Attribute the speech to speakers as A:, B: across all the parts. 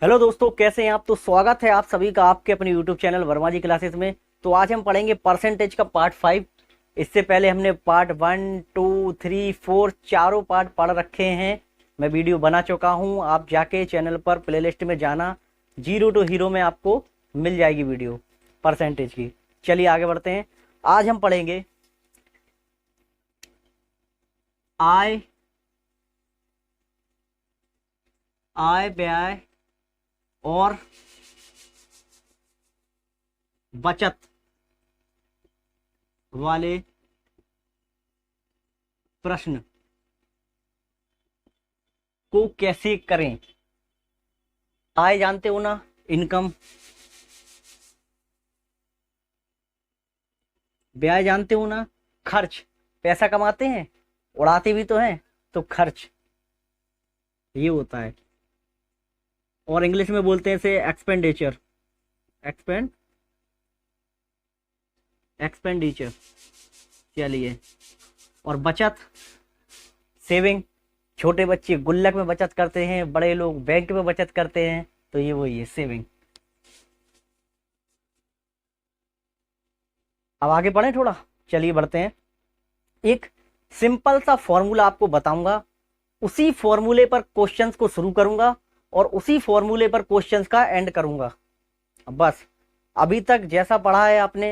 A: Hello दोस्तों, कैसे हैं आप। तो स्वागत है आप सभी का आपके अपने यूट्यूब चैनल वर्मा जी क्लासेस में। तो आज हम पढ़ेंगे परसेंटेज का पार्ट 5। इससे पहले हमने पार्ट 1, 2, 3, 4 चारों पार्ट पढ़ रखे हैं। मैं वीडियो बना चुका हूं, आप जाके चैनल पर प्लेलिस्ट में जाना, जीरो टू हीरो में आपको मिल जाएगी वीडियो परसेंटेज की। चलिए आगे बढ़ते हैं। आज हम पढ़ेंगे आय आय व्यय और बचत वाले प्रश्न को कैसे करें। आय जानते हो ना, इनकम। व्यय जानते हो ना, खर्च। पैसा कमाते हैं, उड़ाते भी तो हैं, तो खर्च ये होता है। और इंग्लिश में बोलते हैं इसे एक्सपेंडिचर, एक्सपेंडिचर। चलिए, और बचत, सेविंग। छोटे बच्चे गुल्लक में बचत करते हैं, बड़े लोग बैंक में बचत करते हैं, तो ये वही है सेविंग। अब आगे बढ़े थोड़ा, चलिए बढ़ते हैं। एक सिंपल सा फॉर्मूला आपको बताऊंगा, उसी फॉर्मूले पर क्वेश्चंस को शुरू करूंगा और उसी फॉर्मूले पर क्वेश्चंस का एंड करूंगा। बस अभी तक जैसा पढ़ा है आपने,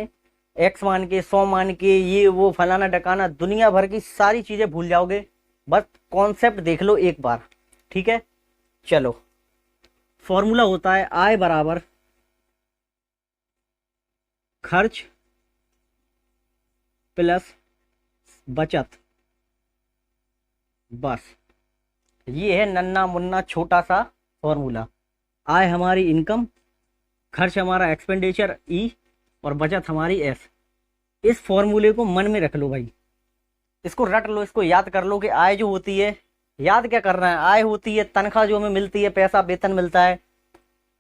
A: एक्स मान के, 100 मान के, ये वो फलाना डकाना, दुनिया भर की सारी चीजें भूल जाओगे। बस कॉन्सेप्ट देख लो एक बार, ठीक है। चलो, फॉर्मूला होता है आय बराबर खर्च प्लस बचत। बस ये है नन्ना मुन्ना छोटा सा फॉर्मूला। आय हमारी इनकम, खर्च हमारा एक्सपेंडिचर ई, और बचत हमारी एस। इस फॉर्मूले को मन में रख लो भाई, इसको रट लो, इसको याद कर लो कि आय जो होती है, याद क्या करना है, आय होती है तनख्वाह जो हमें मिलती है, पैसा वेतन मिलता है,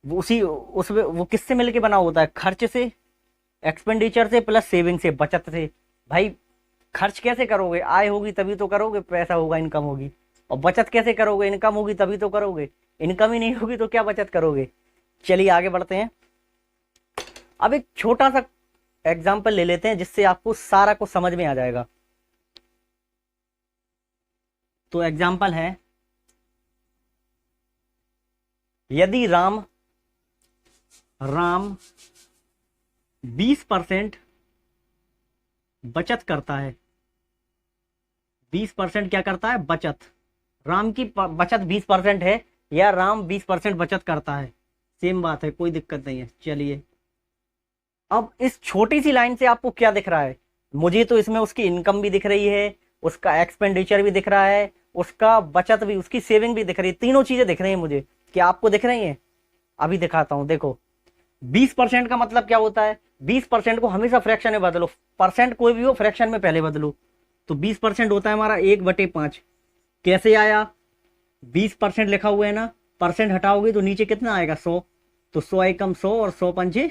A: वो उसी उसमें वो किससे मिलके बना होता है, खर्च से, एक्सपेंडिचर से, प्लस सेविंग से, बचत से। भाई खर्च कैसे करोगे, आय होगी तभी तो करोगे, पैसा होगा, इनकम होगी। और बचत कैसे करोगे, इनकम होगी तभी तो करोगे, इनकम ही नहीं होगी तो क्या बचत करोगे। चलिए आगे बढ़ते हैं। अब एक छोटा सा एग्जाम्पल ले लेते हैं जिससे आपको सारा कुछ समझ में आ जाएगा। तो एग्जाम्पल है, यदि राम 20% बचत करता है, 20% क्या करता है, बचत। राम की बचत 20% है, या राम 20% बचत करता है, सेम बात है, कोई दिक्कत नहीं है। चलिए, अब इस छोटी सी लाइन से आपको क्या दिख रहा है, मुझे तो इसमें उसकी इनकम भी दिख रही है, उसका एक्सपेंडिचर भी दिख रहा है, उसका बचत भी, उसकी सेविंग भी दिख रही है, तीनों चीजें दिख रही हैं मुझे। क्या आपको दिख रही हैं? अभी दिखाता हूं, देखो। 20% का मतलब क्या होता है, 20% को हमेशा फ्रैक्शन में बदलो, परसेंट कोई भी हो फ्रैक्शन में पहले बदलो। तो 20% होता है हमारा 1/5। कैसे आया, 20% लिखा हुआ है ना, परसेंट हटाओगे तो नीचे कितना आएगा, 100। तो 100 एकम 100 और 100 पंजे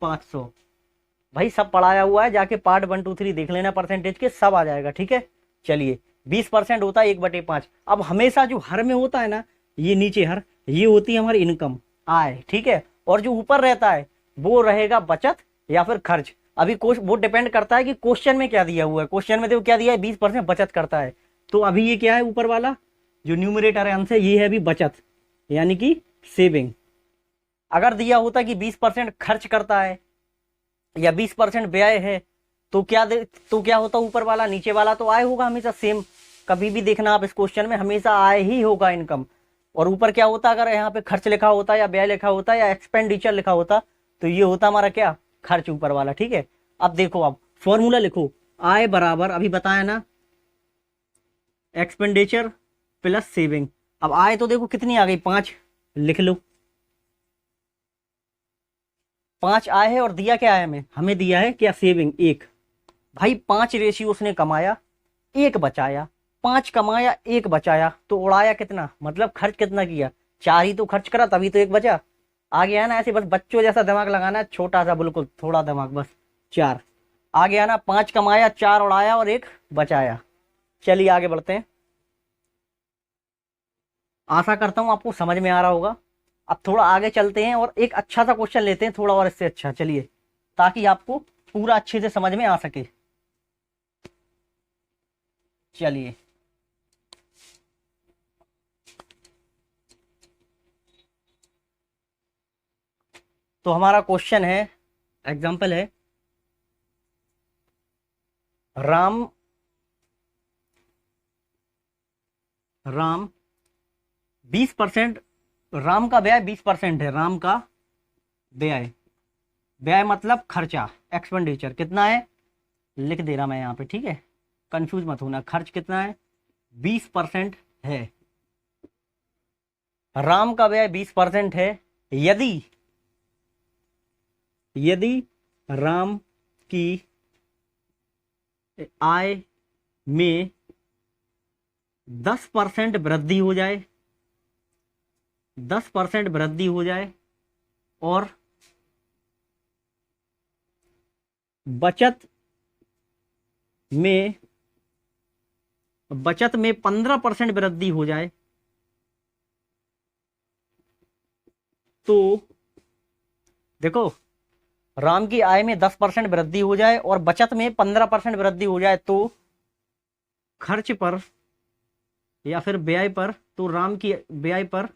A: 500। भाई सब पढ़ाया हुआ है, जाके पार्ट 1, 2, 3 देख लेना, परसेंटेज के सब आ जाएगा, ठीक है। चलिए, 20% होता है 1/5। अब हमेशा जो हर में होता है ना, ये नीचे हर, ये होती है हमारी इनकम, आय, ठीक है। और जो ऊपर रहता है वो रहेगा बचत या फिर खर्च। अभी वो डिपेंड करता है कि क्वेश्चन में क्या दिया हुआ है। क्वेश्चन में देखो क्या दिया है, 20% बचत करता है, तो अभी ये क्या है, ऊपर वाला जो न्यूमरेटर है आंसर, ये है अभी बचत, यानी कि सेविंग। अगर दिया होता कि 20% खर्च करता है या 20% व्यय है, तो क्या होता ऊपर वाला, नीचे वाला तो आय होगा हमेशा सेम। कभी भी देखना आप इस क्वेश्चन में, हमेशा आय ही होगा, इनकम। और ऊपर क्या होता, अगर यहाँ पे खर्च लिखा होता या व्यय लिखा होता या एक्सपेंडिचर लिखा होता, तो ये होता हमारा क्या, खर्च ऊपर वाला, ठीक है। अब देखो, अब फॉर्मूला लिखो, आय बराबर अभी बताया ना, एक्सपेंडिचर प्लस सेविंग। अब आय तो देखो कितनी आ गई, 5, लिख लो। 5 आय है, और दिया क्या है हमें दिया है क्या, सेविंग 1। भाई 5 रेशियो उसने कमाया, 1 बचाया, 5 कमाया, 1 बचाया, तो उड़ाया कितना, मतलब खर्च कितना किया, 4 ही तो खर्च करा, तभी तो 1 बचा। आ गया ना, ऐसे बस बच्चों जैसा दिमाग लगाना है, छोटा सा बिल्कुल, थोड़ा दिमाग बस। 4 आ गया ना, 5 कमाया, 4 उड़ाया और 1 बचाया। चलिए आगे बढ़ते हैं। आशा करता हूं आपको समझ में आ रहा होगा। अब थोड़ा आगे चलते हैं और एक अच्छा सा क्वेश्चन लेते हैं, थोड़ा और इससे अच्छा, चलिए, ताकि आपको पूरा अच्छे से समझ में आ सके। चलिए, तो हमारा क्वेश्चन है, एग्जाम्पल है, राम राम 20%, राम का व्यय 20% है, राम का व्यय, व्यय मतलब खर्चा, एक्सपेंडिचर कितना है, लिख दे रहा मैं यहाँ पे, ठीक है, कंफ्यूज मत होना, खर्च कितना है, 20% है, राम का व्यय 20% है, यदि यदि राम की आय में 10% वृद्धि हो जाए, 10% वृद्धि हो जाए और बचत में 15% वृद्धि हो जाए, तो देखो, राम की आय में 10% वृद्धि हो जाए और बचत में 15% वृद्धि हो जाए, तो खर्च पर या फिर व्यय पर, तो राम की व्यय पर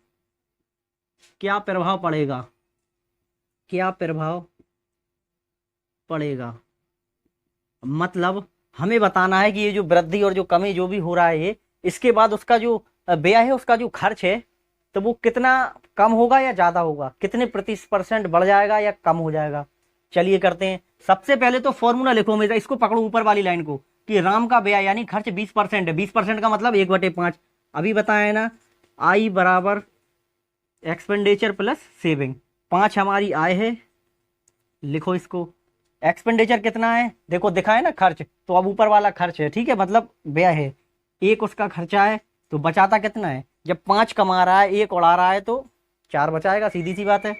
A: क्या प्रभाव पड़ेगा, क्या प्रभाव पड़ेगा, मतलब हमें बताना है कि ये जो वृद्धि और जो कमी जो भी हो रहा है, ये इसके बाद उसका जो व्यय है, उसका जो खर्च है, तो वो कितना कम होगा या ज्यादा होगा, कितने %% बढ़ जाएगा या कम हो जाएगा। चलिए करते हैं। सबसे पहले तो फॉर्मूला लिखो मेरा, इसको पकड़ो ऊपर वाली लाइन को, कि राम का व्यय यानी खर्च 20% है, 20% का मतलब 1/5, अभी बताया है ना, आई बराबर एक्सपेंडिचर प्लस सेविंग, 5 हमारी आय है, लिखो इसको, एक्सपेंडिचर कितना है, देखो दिखा है ना खर्च, तो अब ऊपर वाला खर्च है, ठीक है, मतलब व्यय है, 1 उसका खर्चा है, तो बचाता कितना है, जब 5 कमा रहा है, 1 उड़ा रहा है, तो 4 बचाएगा, सीधी सी बात है।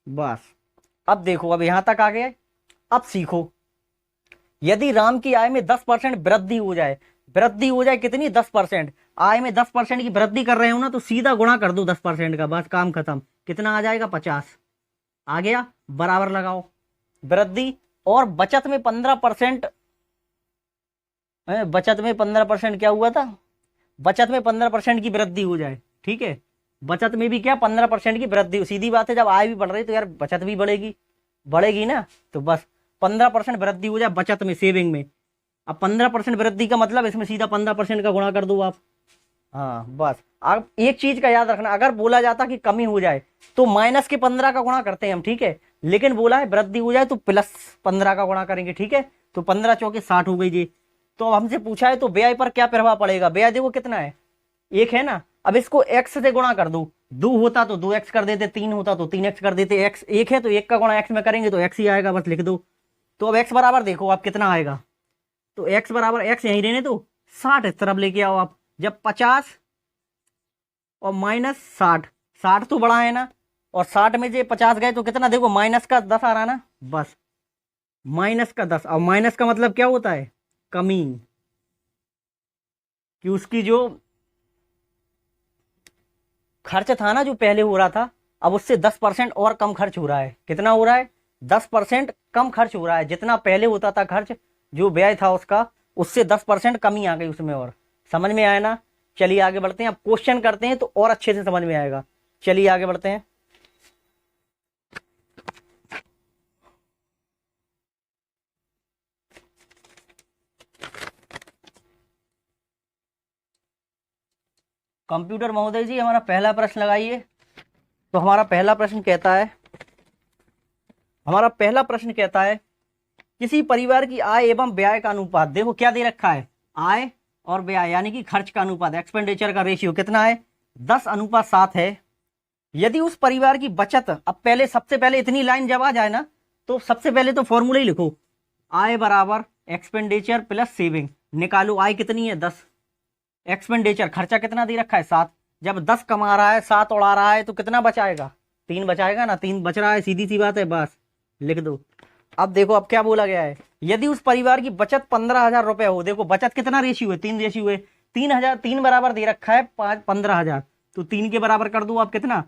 A: बस अब देखो, अब यहां तक आ गए, अब सीखो, यदि राम की आय में 10% वृद्धि हो जाए, वृद्धि हो जाए कितनी, 10%, आय में 10% की वृद्धि कर रहे हो ना, तो सीधा गुणा कर दो 10% का, बस काम खत्म, कितना आ जाएगा, 50 आ गया, बराबर लगाओ, वृद्धि और बचत में 15%, बचत में 15% क्या हुआ था, बचत में 15% की वृद्धि हो जाए, ठीक है, बचत में भी क्या 15% की वृद्धि, सीधी बात है, जब आय भी बढ़ रही तो यार बचत भी बढ़ेगी, बढ़ेगी ना, तो बस 15% वृद्धि हो जाए बचत में, सेविंग में, अब 15% वृद्धि का मतलब इसमें सीधा 15% का गुणा कर दो आप, हाँ बस। अब एक चीज का याद रखना, अगर बोला जाता कि कमी हो जाए तो -15 का गुणा करते हैं हम, ठीक है, लेकिन बोला है वृद्धि हो जाए तो +15 का गुणा करेंगे, ठीक है, तो 15 चौके 60 हो गई जी। तो अब हमसे पूछा है तो व्यय पर क्या प्रभाव पड़ेगा, व्यय देखो कितना है, 1 है ना, अब इसको x से गुणा कर दो, 2 होता तो 2x कर देते, 3 होता तो 3x कर देते, x 1 है तो 1 का गुणा x में करेंगे तो x ही आएगा, बस लिख दो। तो अब x बराबर देखो आप कितना आएगा, तो x बराबर, x यहीं रहने दो, 60 इस तरफ लेके आओ आप, जब 50 और -60, 60 तो बड़ा है ना, और 60 में से 50 गए तो कितना, देखो माइनस का 10 आ रहा ना, बस माइनस का 10, और माइनस का मतलब क्या होता है, कमी, कि उसकी जो खर्च था ना जो पहले हो रहा था, अब उससे 10% और कम खर्च हो रहा है, कितना हो रहा है, 10% कम खर्च हो रहा है, जितना पहले होता था खर्च, जो व्यय था उसका, उससे 10% कमी आ गई उसमें, और समझ में आया ना। चलिए आगे बढ़ते हैं, अब क्वेश्चन करते हैं तो और अच्छे से समझ में आएगा, चलिए आगे बढ़ते हैं। कंप्यूटर महोदय जी हमारा पहला प्रश्न लगाइए। तो हमारा पहला प्रश्न कहता है, हमारा पहला प्रश्न कहता है, किसी परिवार की आय एवं व्यय का अनुपात, देखो क्या दे रखा है, आय और व्यय यानी कि खर्च का अनुपात, एक्सपेंडिचर का रेशियो कितना है, 10:7 है। यदि उस परिवार की बचत, अब पहले सबसे पहले इतनी लाइन जब आ जाए ना, तो सबसे पहले तो फॉर्मूला ही लिखो, आय बराबर एक्सपेंडिचर प्लस सेविंग, निकालो आय कितनी है 10, एक्सपेंडिचर खर्चा कितना दे रखा है 7, जब 10 कमा रहा है 7 उड़ा रहा है तो कितना बचाएगा, 3 बचाएगा ना, 3 बच रहा है, सीधी सी बात है, बस लिख दो। अब देखो अब क्या बोला गया है, यदि उस परिवार की बचत 15,000 रुपए हो, देखो बचत कितना रेशियो है, 3 रेशियो है, 3,000, 3 बराबर दे रखा है 15,000, तो 3 के बराबर कर दो आप कितना,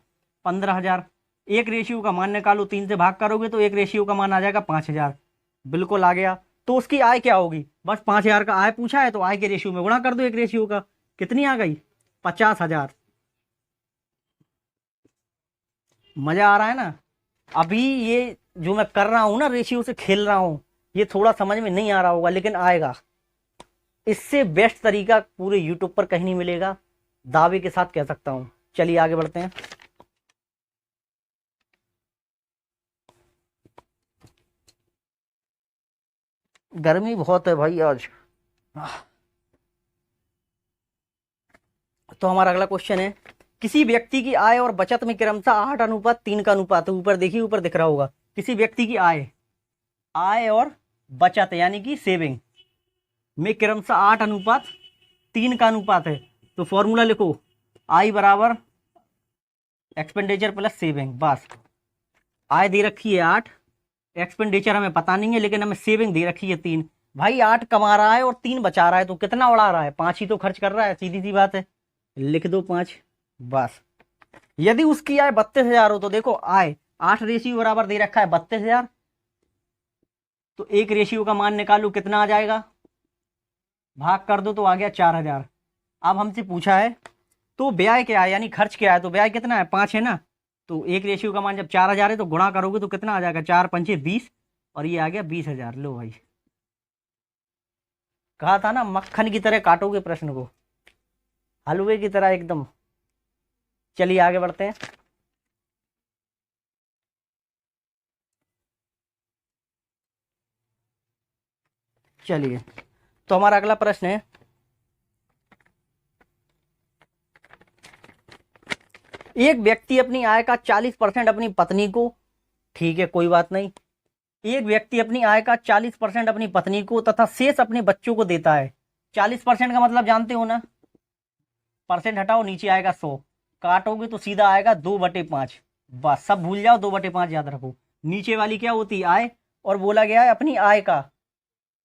A: 15,000। एक रेशियो का मान निकालो, 3 से भाग करोगे तो एक रेशियो का मान आ जाएगा 5,000। बिल्कुल आ गया। तो उसकी आय क्या होगी, बस 5,000 का आय पूछा है तो आय के रेशियो में गुणा कर दो एक रेशियो का, कितनी आ गई 50,000। मजा आ रहा है ना। अभी ये जो मैं कर रहा हूं ना, रेशियो से खेल रहा हूं, ये थोड़ा समझ में नहीं आ रहा होगा लेकिन आएगा। इससे बेस्ट तरीका पूरे यूट्यूब पर कहीं नहीं मिलेगा, दावे के साथ कह सकता हूं। चलिए आगे बढ़ते हैं। गर्मी बहुत है भाई आज। तो हमारा अगला क्वेश्चन है, किसी व्यक्ति की आय और बचत में क्रमशः 8:3 का अनुपात है। ऊपर देखिए, ऊपर दिख रहा होगा। किसी व्यक्ति की आय, आय और बचत यानी कि सेविंग में क्रमशः 8:3 का अनुपात है। तो फॉर्मूला लिखो, आई बराबर एक्सपेंडिचर प्लस सेविंग। बस आय दे रखी है 8, एक्सपेंडिचर हमें पता नहीं है लेकिन हमें सेविंग दे रखी है 3। भाई 8 कमा रहा है और 3 बचा रहा है तो कितना उड़ा रहा है, 5 ही तो खर्च कर रहा है, सीधी सी बात है। लिख दो 5। बस यदि उसकी आय 32,000 हो तो देखो, आय 8 रेशियो बराबर दे रखा है 32,000, तो एक रेशियो का मान निकालो कितना आ जाएगा, भाग कर दो तो आ गया 4,000। अब हमसे पूछा है तो व्यय क्या है, यानी खर्च क्या है, तो व्यय कितना है 5 है ना। तो एक रेशियो का मान जब 4,000 है तो गुणा करोगे तो कितना आ जाएगा, 4 पंचे 20 और ये आ गया 20,000। लो भाई, कहा था ना मक्खन की तरह काटोगे प्रश्न को, हलवे की तरह एकदम। चलिए आगे बढ़ते हैं। चलिए, तो हमारा अगला प्रश्न है, एक व्यक्ति अपनी आय का 40% अपनी पत्नी को, ठीक है कोई बात नहीं, एक व्यक्ति अपनी आय का 40% अपनी पत्नी को तथा शेष अपने बच्चों को देता है। 40% का मतलब जानते हो ना, परसेंट हटाओ नीचे आएगा 100, काटोगे तो सीधा आएगा 2/5। बस सब भूल जाओ, 2/5 याद रखो। नीचे वाली क्या होती है, आय, और बोला गया है अपनी आय का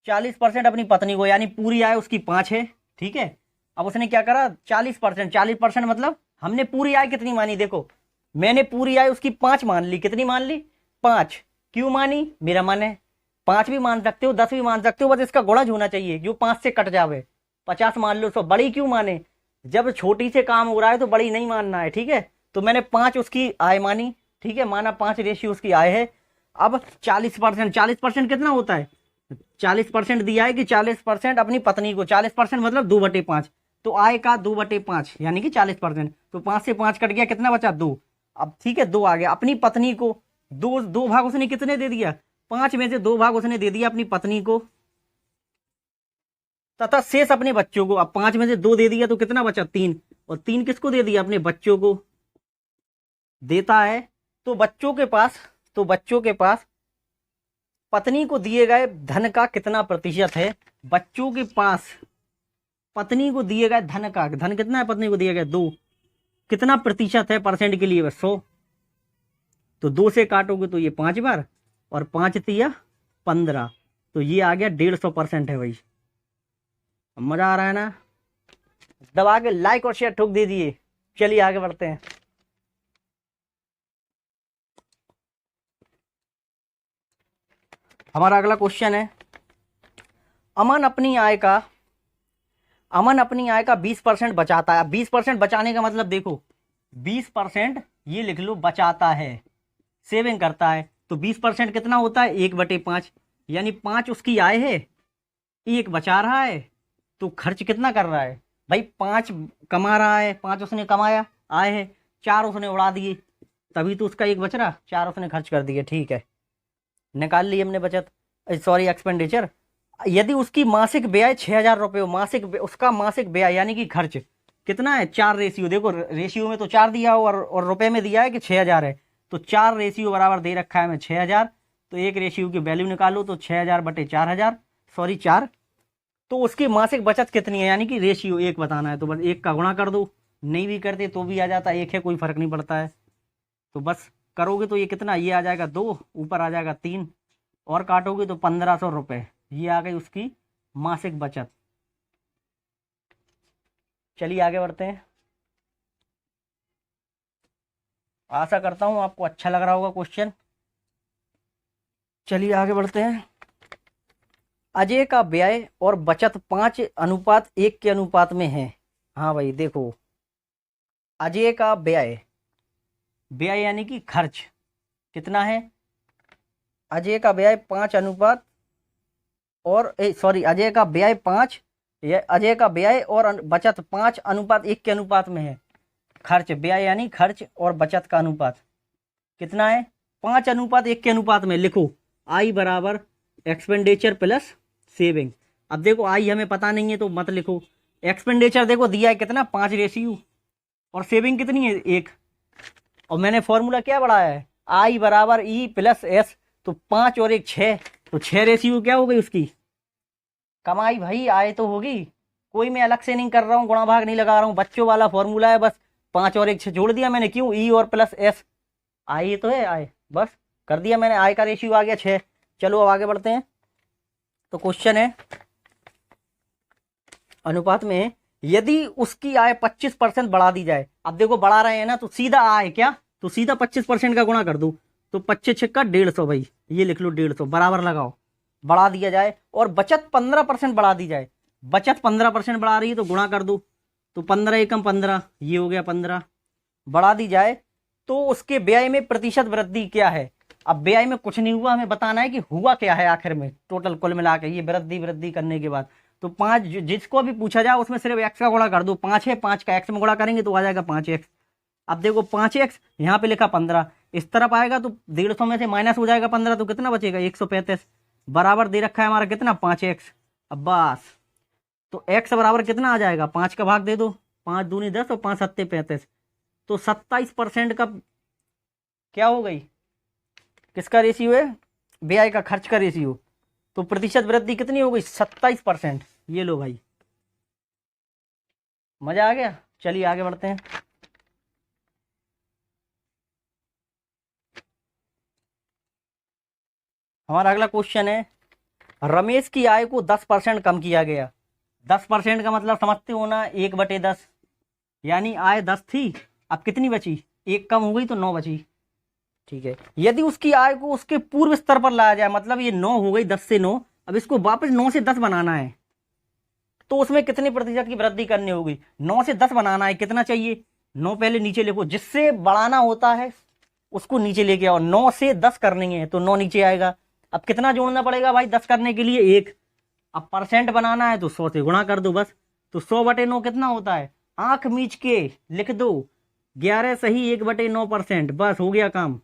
A: 40% अपनी पत्नी को, यानी पूरी आय उसकी 5 है, ठीक है। अब उसने क्या करा, 40%, 40% मतलब हमने पूरी आय कितनी मानी, देखो मैंने पूरी आय उसकी 5 मान ली। कितनी मान ली, 5। क्यों मानी, मेरा मन है 5 भी मान सकते हो, 10 भी मान सकते हो, बस इसका गुणज होना चाहिए जो 5 से कट जावे। 50 मान लो, 100। बड़ी क्यों माने, जब छोटी से काम हो रहा है तो बड़ी नहीं मानना है, ठीक है। तो मैंने 5 उसकी आय मानी, ठीक है, माना 5 रेशियो उसकी आय है। अब 40%, 40% कितना होता है, 40% दिया है कि 40% अपनी पत्नी को, 40% मतलब 2/5, तो आय का 2/5 यानी कि 40%। तो 5 से 5 कट गया, कितना बचा 2। अब ठीक है 2 आ गया। अपनी पत्नी को दो भाग उसने कितने दे दिया, 5 में से 2 भाग उसने दे दिया अपनी पत्नी को तथा शेष अपने बच्चों को। अब 5 में से 2 दे दिया तो कितना बचा 3, और 3 किसको दे दिया, अपने बच्चों को देता है। तो बच्चों के पास पत्नी को दिए गए धन का कितना प्रतिशत है, बच्चों के पास पत्नी को दिए गए धन का, धन कितना है पत्नी को दिए गए 2, कितना प्रतिशत है परसेंट के लिए, बस 100। तो 2 से काटोगे तो ये 5 बार, और 5 तिया 15, तो ये आ गया 150% है भाई। मजा आ रहा है ना, दबा के लाइक और शेयर ठोक दे दिए। चलिए आगे बढ़ते हैं। हमारा अगला क्वेश्चन है, अमन अपनी आय का 20% बचाता है। 20% बचाने का मतलब देखो, 20% ये लिख लो बचाता है, सेविंग करता है। तो 20% कितना होता है, 1/5, यानी 5 उसकी आय है, 1 बचा रहा है, तो खर्च कितना कर रहा है भाई, 5 कमा रहा है, 5 उसने कमाया आय है, 4 उसने उड़ा दिए, तभी तो उसका 1 बच रहा, 4 उसने खर्च कर दिए, ठीक है, निकाल ली हमने बचत, सॉरी एक्सपेंडिचर। यदि उसकी मासिक व्यय 6,000 रुपये हो, उसका मासिक व्यय यानी कि खर्च कितना है, 4 रेशियो, देखो रेशियो में तो 4 दिया हो और रुपए में दिया है कि 6,000 है, तो 4 रेशियो बराबर दे रखा है हमें 6,000। तो एक रेशियो की वैल्यू निकालो तो 6,000/4,000, सॉरी 4। तो उसकी मासिक बचत कितनी है, यानी कि रेशियो 1 बताना है, तो बस 1 का गुणा कर दो, नहीं भी करते तो भी आ जाता, 1 है कोई फर्क नहीं पड़ता है। तो बस करोगे तो ये कितना, ये आ जाएगा 2, ऊपर आ जाएगा 3, और काटोगे तो 1,500 रुपये, ये आ गई उसकी मासिक बचत। चलिए आगे बढ़ते हैं। आशा करता हूँ आपको अच्छा लग रहा होगा क्वेश्चन। चलिए आगे बढ़ते हैं। अजय का व्यय और बचत 5:1 के अनुपात में है। हाँ भाई देखो, अजय का व्यय, व्यय यानी कि खर्च कितना है? अजय का व्यय 5 अनुपात और सॉरी अजय का व्यय 5, अजय का व्यय और बचत 5:1 के अनुपात में है। खर्च, व्यय यानी खर्च और बचत का अनुपात कितना है? 5:1 के अनुपात में। लिखो आई बराबर एक्सपेंडिचर प्लस सेविंग। अब देखो आई हमें पता नहीं है तो मत लिखो। एक्सपेंडिचर देखो दिया है कितना, 5 और सेविंग कितनी है 1। और मैंने फॉर्मूला क्या बढ़ाया है, आई बराबर ई प्लस एस। तो 5 और 1 6, तो 6 क्या हो गई उसकी कमाई भाई, आय तो होगी। कोई मैं अलग से नहीं कर रहा हूँ, गुणा भाग नहीं लगा रहा हूँ, बच्चों वाला फॉर्मूला है। बस 5 और 1 6 जोड़ दिया मैंने, क्यों? ई और प्लस एस, आई तो है आय, बस कर दिया मैंने। आय का रेशियो आ गया 6। चलो अब आगे बढ़ते हैं। तो क्वेश्चन है अनुपात में यदि उसकी आय 25% बढ़ा दी जाए। अब देखो बढ़ा रहे हैं ना, तो सीधा आय क्या, तो सीधा 25% का गुणा कर दो। तो 25 छक्का 150 भाई, ये लिख लो 150 बराबर लगाओ, बढ़ा दिया जाए। और बचत 15% बढ़ा दी जाए। बचत 15% बढ़ा रही है तो गुणा कर दो। तो 15 एकम 15, ये हो गया 15, बढ़ा दी जाए। तो उसके व्यय में प्रतिशत वृद्धि क्या है? अब व्यय में कुछ नहीं हुआ, हमें बताना है कि हुआ क्या है आखिर में, टोटल कुल मिला के ये वृद्धि करने के बाद। तो 5 जिसको भी पूछा जाए उसमें सिर्फ एक्स का गुणा कर दो। 5 है, 5 का एक्स में गुणा करेंगे तो आ जाएगा 5x। अब देखो 5x यहाँ पे लिखा 15, इस तरफ आएगा तो 150 में से माइनस हो जाएगा 15, तो कितना बचेगा 135। बराबर दे रखा है हमारा कितना 5x। अब बस तो x बराबर कितना आ जाएगा, 5 का भाग दे दो, 5 दूनी 10 और 5 सत्ते 35। तो 27% का क्या हो गई, किसका रेशियो है, व्यय का, खर्च का रेशियो। तो प्रतिशत वृद्धि कितनी हो गई 27%। ये लो भाई, मजा आ गया। चलिए आगे बढ़ते हैं। हमारा अगला क्वेश्चन है, रमेश की आय को 10% कम किया गया। 10% का मतलब समझते हो ना, 1/10, यानी आय 10 थी, अब कितनी बची, 1 कम हो गई तो 9 बची। ठीक है, यदि उसकी आय को उसके पूर्व स्तर पर लाया जाए, मतलब ये 9 हो गई, 10 से 9, अब इसको वापस 9 से 10 बनाना है, तो उसमें कितने प्रतिशत की वृद्धि करनी होगी? 9 से 10 बनाना है, कितना चाहिए, 9 पहले नीचे लिखो, जिससे बढ़ाना होता है उसको नीचे लेके आओ। 9 से 10 करनी है तो 9 नीचे आएगा। अब कितना जोड़ना पड़ेगा भाई 10 करने के लिए, 1। अब परसेंट बनाना है तो 100 से गुणा कर दो बस। तो 100/9 कितना होता है, आंख मीच के लिख दो 11 सही 1/9%, बस हो गया काम।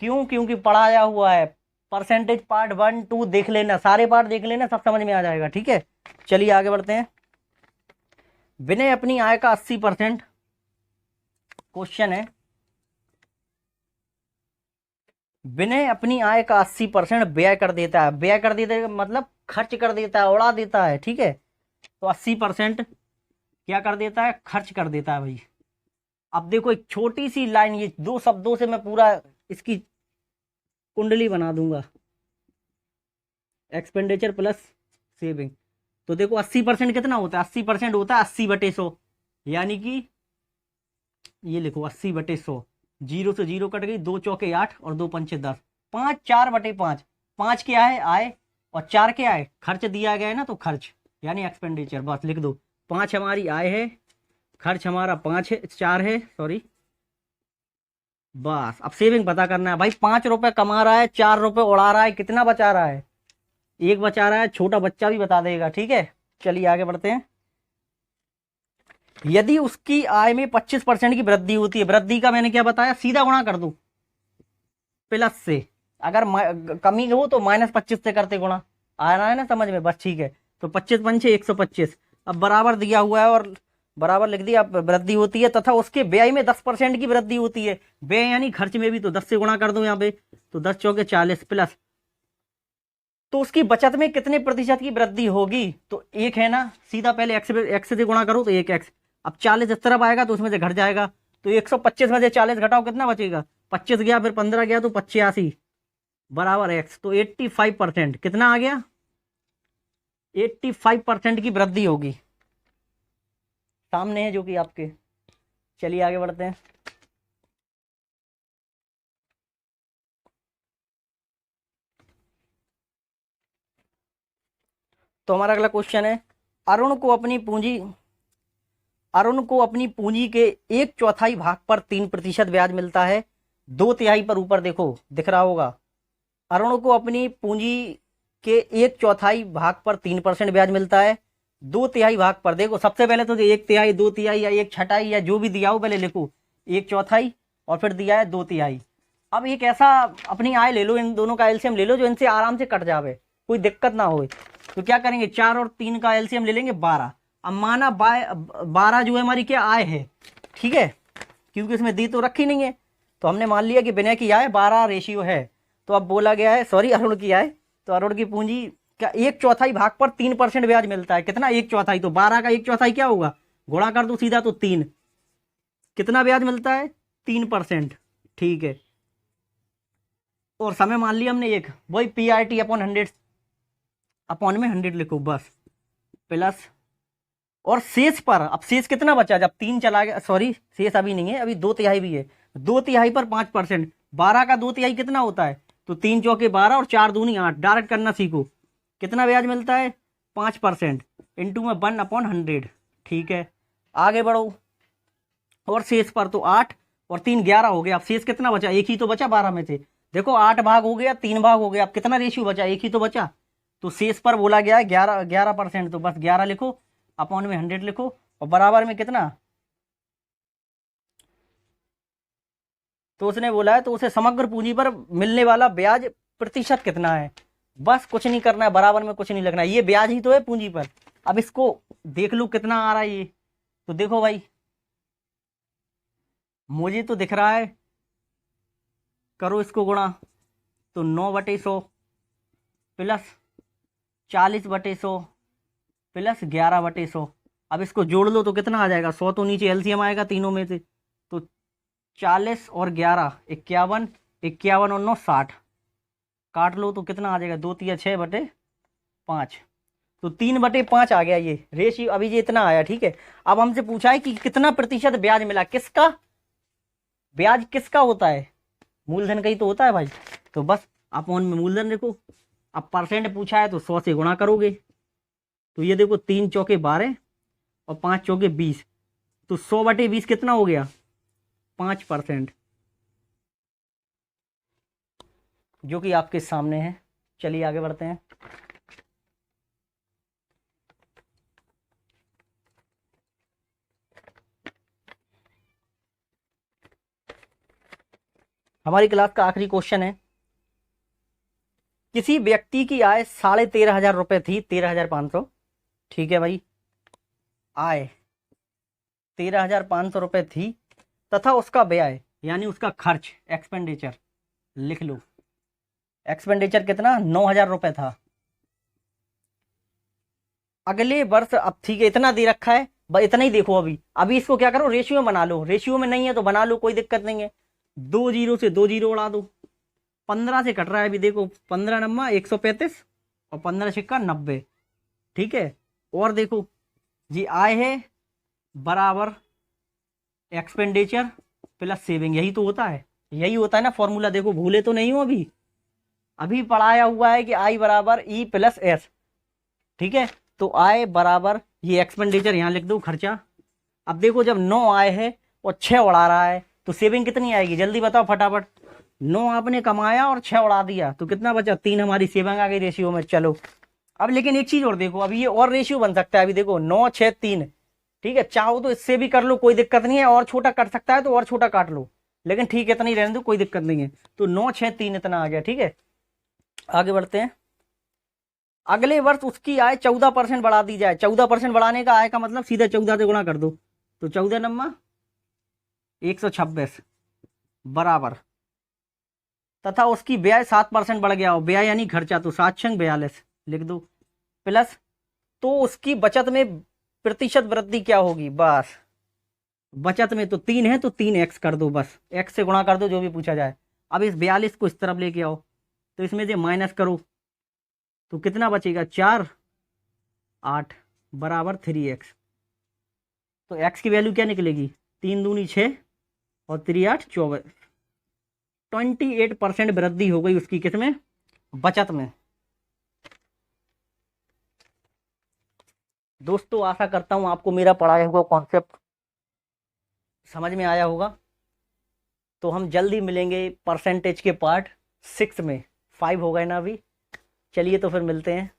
A: क्यों? क्योंकि पढ़ाया हुआ है। परसेंटेज पार्ट 1 2 देख लेना, सारे पार्ट देख लेना, सब समझ में आ जाएगा। ठीक है, चलिए आगे बढ़ते हैं। विनय अपनी आय का 80%, क्वेश्चन है, विनय अपनी आय का 80% व्यय कर देता है। व्यय कर देता है मतलब खर्च कर देता है, उड़ा देता है। ठीक है, तो 80% क्या कर देता है, खर्च कर देता है भाई। अब देखो एक छोटी सी लाइन, ये 2 शब्दों से मैं पूरा इसकी कुंडली बना दूंगा, एक्सपेंडिचर प्लस सेविंग। तो देखो 80% कितना होता है, 80% होता है 80/100, यानी कि ये लिखो 80/100, 0 से 0 कट गई, 2 चौके 8 और 2 पंचे 10, 5 4/5। 5 क्या है आय और 4 क्या है खर्च, दिया गया है ना, तो खर्च यानी एक्सपेंडिचर, बस लिख दो। 5 हमारी आय है, खर्च हमारा 5 है, 4 है सॉरी, बस। अब सेविंग पता करना है भाई, 5 रुपए कमा रहा है, 4 रुपए उड़ा रहा है, कितना बचा रहा है, 1 बचा रहा है, छोटा बच्चा भी बता देगा। ठीक है, चलिए आगे बढ़ते हैं। यदि उसकी आय में 25% की वृद्धि होती है, वृद्धि का मैंने क्या बताया, सीधा गुणा कर दो प्लस से, अगर कमी हो तो -25 से करते गुणा, आ रहा है ना समझ में, बस ठीक है। तो 25 पंचे 125, अब बराबर दिया हुआ है और बराबर लिख दिया, वृद्धि होती है तथा उसके व्यय में 10% की वृद्धि होती है। व्यय यानी खर्च में भी, तो 10 से गुणा कर दो यहाँ पे, तो 10 चौके 40 प्लस, तो उसकी बचत में कितने प्रतिशत की वृद्धि होगी, तो 1 है ना, सीधा पहले एक्स से गुणा करो तो 1x। अब 40 इस तरफ आएगा तो उसमें से घट जाएगा, तो 125 में से 40 घटाओ कितना बचेगा, 25 गया, फिर 15 गया तो 85 बराबर x। तो 85% कितना आ गया, 85% की वृद्धि होगी, सामने है जो कि आपके। चलिए आगे बढ़ते हैं। तो हमारा अगला क्वेश्चन है, अरुण को अपनी पूंजी अरुण को अपनी पूंजी के 1/4 भाग पर 3% ब्याज मिलता है। 2/3 पर ऊपर देखो दिख रहा होगा। अरुण को अपनी पूंजी के 1/4 भाग पर 3% ब्याज मिलता है। 2/3 भाग पर देखो, सबसे पहले तो 1/3, 2/3 या 1/6 या जो भी दिया हो पहले लिखो 1/4 और फिर दिया है 2/3। अब एक ऐसा अपनी आय ले लो, इन दोनों का एलसीएम ले लो जो इनसे आराम से कट जावे, कोई दिक्कत ना हो। तो क्या करेंगे, 4 और 3 का एलसीएम ले लेंगे 12। अब माना 12 जो है हमारी क्या आय है, ठीक है, क्योंकि इसमें दी तो रखी नहीं है, तो हमने मान लिया कि विनय की आय 12 रेशियो है। तो अब बोला गया है, सॉरी, अरुण की आय, तो अरुण की पूंजी का 1/4 भाग पर 3% ब्याज मिलता है। कितना, 1/4, तो 12 का 1/4 क्या होगा, गुणा कर दो सीधा तो 3। कितना ब्याज मिलता है, 3%, ठीक है। और समय मान लिया हमने एक, वही PRT अपॉन 100, अपॉन में 100 लिखो बस, प्लस, और शेष पर, अब शेष कितना बचा, जब 3 चला गया, सॉरी शेष अभी नहीं है, अभी 2/3 भी है, 2/3 पर 5%, 12 का 2/3 कितना होता है, तो 3 चौके 12 और 4 दूनी 8, डायरेक्ट करना सीखो। कितना ब्याज मिलता है, 5%, इंटू में 1/100, ठीक है। आगे बढ़ो, और शेष पर तो 8 और 3 11 हो गया। अब शेष कितना बचा, एक ही तो बचा 12 में से, देखो 8 भाग हो गया, 3 भाग हो गया, अब कितना रेशियो बचा, एक ही तो बचा। तो शेष पर बोला गया है 11%, तो बस 11 लिखो, अपॉन में 100 लिखो, और बराबर में कितना, तो उसने बोला है तो उसे समग्र पूंजी पर मिलने वाला ब्याज प्रतिशत कितना है। बस कुछ नहीं करना है, बराबर में कुछ नहीं लगना है, ये ब्याज ही तो है पूंजी पर। अब इसको देख लो कितना आ रहा है ये, तो देखो भाई, मुझे तो दिख रहा है, करो इसको गुणा, तो 9/100 प्लस 40/100 प्लस 11/100। अब इसको जोड़ लो तो कितना आ जाएगा, 100 तो नीचे एलसीएम आएगा तीनों में से, तो 40 और 11 51, 51 और 9 60, काट लो तो कितना आ जाएगा, 2 तिया 6/5, तो 3/5 आ गया ये रेशियो, अभी ये इतना आया, ठीक है। अब हमसे पूछा है कि कितना प्रतिशत ब्याज मिला, किसका ब्याज, किसका होता है, मूलधन का ही तो होता है भाई। तो बस अपॉन में मूलधन देखो, अब परसेंट पूछा है तो 100 से गुणा करोगे, तो ये देखो 3 चौके 12 और 5 चौके 20, तो 100/20 कितना हो गया, 5%, जो कि आपके सामने है। चलिए आगे बढ़ते हैं। हमारी क्लास का आखिरी क्वेश्चन है, किसी व्यक्ति की आय 13,500 रुपए थी, 13,500, ठीक है भाई, आय 13,500 रुपए थी, तथा उसका व्यय यानी उसका खर्च, एक्सपेंडिचर लिख लो, एक्सपेंडिचर कितना, 9,000 रुपए था। अगले वर्ष, अब ठीक है इतना दे रखा है, बस इतना ही देखो। अभी अभी इसको क्या करो, रेशियो में बना लो, रेशियो में नहीं है तो बना लो, कोई दिक्कत नहीं है। 2 जीरो से 2 जीरो उड़ा दो, 15 से कट रहा है अभी देखो, 15 नम्मा 135 और 15 छिक्का 90, ठीक है। और देखो जी, आय है बराबर एक्सपेंडिचर प्लस सेविंग, यही तो होता है, यही होता है ना फॉर्मूला, देखो भूले तो नहीं हो, अभी अभी पढ़ाया हुआ है कि आई बराबर ई प्लस एस, ठीक है। तो आय बराबर ये एक्सपेंडिचर यहाँ लिख दो, खर्चा। अब देखो जब 9 आय है और 6 उड़ा रहा है तो सेविंग कितनी आएगी, जल्दी बताओ फटाफट। 9 आपने कमाया और 6 उड़ा दिया तो कितना बचा, 3 हमारी सेविंग आ गई रेशियो में। चलो अब लेकिन एक चीज और देखो, अभी ये और रेशियो बन सकता है, अभी देखो 9 6 3, ठीक है, चाहो तो इससे भी कर लो, कोई दिक्कत नहीं है, और छोटा कट सकता है तो और छोटा काट लो, लेकिन ठीक है इतना ही रहने दो, कोई दिक्कत नहीं है। तो 9 6 3 इतना आ गया, ठीक है। आगे बढ़ते हैं। अगले वर्ष उसकी आय 14% बढ़ा दी जाए, 14% बढ़ाने का आय का मतलब सीधा 14 से गुणा कर दो, तो 14 नम्मा 126 बराबर, तथा उसकी ब्याज 7% बढ़ गया हो, ब्याज यानी खर्चा, तो 7×42 लिख दो, प्लस, तो उसकी बचत में प्रतिशत वृद्धि क्या होगी, बस बचत में तो 3 है तो 3x कर दो, बस x से गुणा कर दो जो भी पूछा जाए। अब इस 42 को इस तरफ लेके आओ, तो इसमें से माइनस करो तो कितना बचेगा, 4 8 बराबर 3x, तो x की वैल्यू क्या निकलेगी, 3 दूनी 6 और 3 8 24, 28% वृद्धि हो गई उसकी किसमें, बचत में। दोस्तों आशा करता हूं आपको मेरा पढ़ाया हुआ कॉन्सेप्ट समझ में आया होगा। तो हम जल्दी मिलेंगे परसेंटेज के पार्ट 6 में। 5 हो गए ना अभी, चलिए तो फिर मिलते हैं।